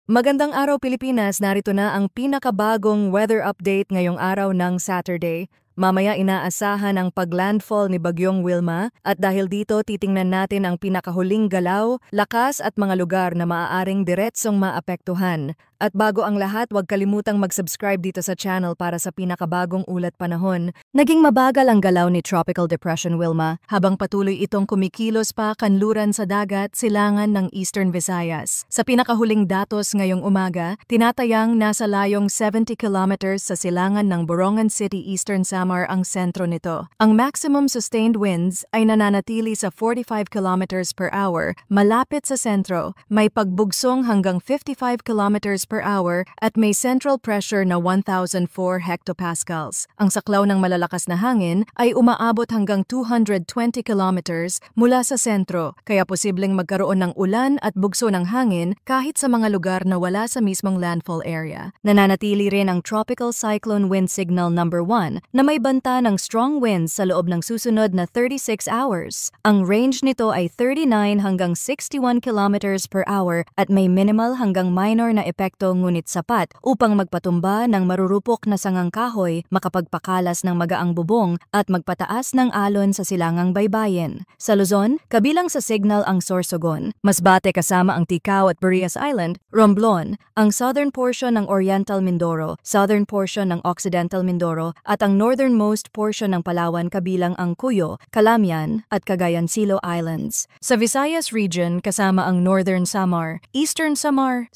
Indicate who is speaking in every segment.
Speaker 1: Magandang araw Pilipinas, narito na ang pinakabagong weather update ngayong araw ng Saturday. Mamaya inaasahan ang paglandfall ni Bagyong Wilma at dahil dito titingnan natin ang pinakahuling galaw, lakas at mga lugar na maaaring diretsong maapektuhan. At bago ang lahat, huwag kalimutang mag-subscribe dito sa channel para sa pinakabagong ulat panahon. Naging mabagal ang galaw ni Tropical Depression Wilma habang patuloy itong kumikilos pa kanluran sa dagat silangan ng Eastern Visayas. Sa pinakahuling datos ngayong umaga, tinatayang nasa layong 70 kilometers sa silangan ng Borongan City, Eastern Samar ang sentro nito. Ang maximum sustained winds ay nananatili sa 45 kilometers per hour malapit sa sentro, may pagbugsong hanggang 55 kilometers per hour at may central pressure na 1,004 hectopascals. Ang saklaw ng malalakas na hangin ay umaabot hanggang 220 kilometers mula sa sentro, kaya posibleng magkaroon ng ulan at bugso ng hangin kahit sa mga lugar na wala sa mismong landfall area. Nananatili rin ang Tropical Cyclone Wind Signal number 1 na may banta ng strong winds sa loob ng susunod na 36 hours. Ang range nito ay 39 hanggang 61 kilometers per hour at may minimal hanggang minor na epekto ngunit sapat upang magpatumba ng marurupok na sangang kahoy, makapagpakalas ng magaang bubong at magpataas ng alon sa silangang baybayin. Sa Luzon, kabilang sa signal ang Sorsogon, Masbate kasama ang Ticao at Burias Island, Romblon, ang southern portion ng Oriental Mindoro, southern portion ng Occidental Mindoro at ang northernmost portion ng Palawan kabilang ang Cuyo, Calamian at Cagayan Silo Islands. Sa Visayas region kasama ang Northern Samar, Eastern Samar,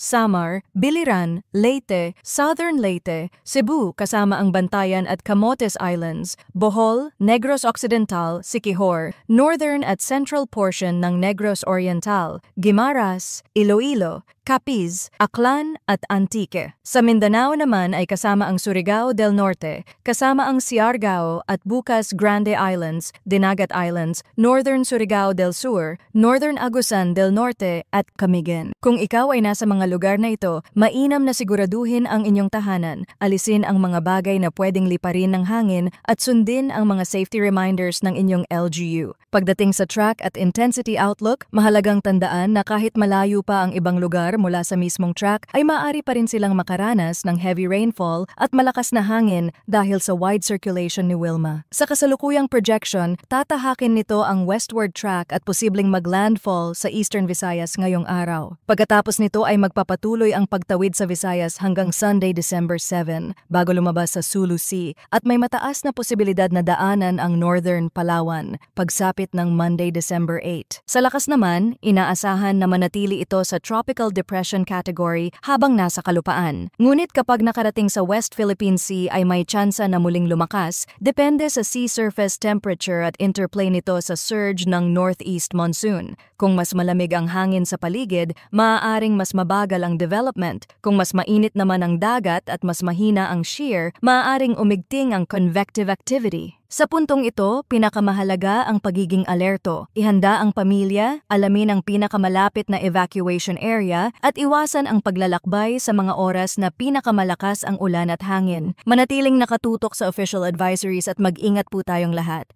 Speaker 1: Biliran, Leyte, Southern Leyte, Cebu kasama ang Bantayan at Camotes Islands, Bohol, Negros Occidental, Siquijor, Northern at Central portion ng Negros Oriental, Guimaras, Iloilo, Capiz, Aklan at Antique. Sa Mindanao naman ay kasama ang Surigao del Norte, kasama ang Siargao at Bukas Grande Islands, Dinagat Islands, Northern Surigao del Sur, Northern Agusan del Norte at Camiguin. Kung ikaw ay nasa mga lugar na ito, mainam na siguraduhin ang inyong tahanan, alisin ang mga bagay na pwedeng liparin ng hangin at sundin ang mga safety reminders ng inyong LGU. Pagdating sa track at intensity outlook, mahalagang tandaan na kahit malayo pa ang ibang lugar mula sa mismong track ay maaari pa rin silang makaranas ng heavy rainfall at malakas na hangin dahil sa wide circulation ni Wilma. Sa kasalukuyang projection, tatahakin nito ang westward track at posibleng maglandfall sa Eastern Visayas ngayong araw. Pagkatapos nito ay magpapatuloy ang pagtawid sa Visayas hanggang Sunday, December 7, bago lumabas sa Sulu Sea at may mataas na posibilidad na daanan ang Northern Palawan, pagsapit ng Monday, December 8. Sa lakas naman, inaasahan na manatili ito sa Tropical Depression category habang nasa kalupaan. Ngunit kapag nakarating sa West Philippine Sea ay may tsansa na muling lumakas, depende sa sea surface temperature at interplay nito sa surge ng northeast monsoon. Kung mas malamig ang hangin sa paligid, maaaring mas mabagal ang development. Kung mas mainit naman ang dagat at mas mahina ang shear, maaaring umigting ang convective activity. Sa puntong ito, pinakamahalaga ang pagiging alerto. Ihanda ang pamilya, alamin ang pinakamalapit na evacuation area at iwasan ang paglalakbay sa mga oras na pinakamalakas ang ulan at hangin. Manatiling nakatutok sa official advisories at mag-ingat po tayong lahat.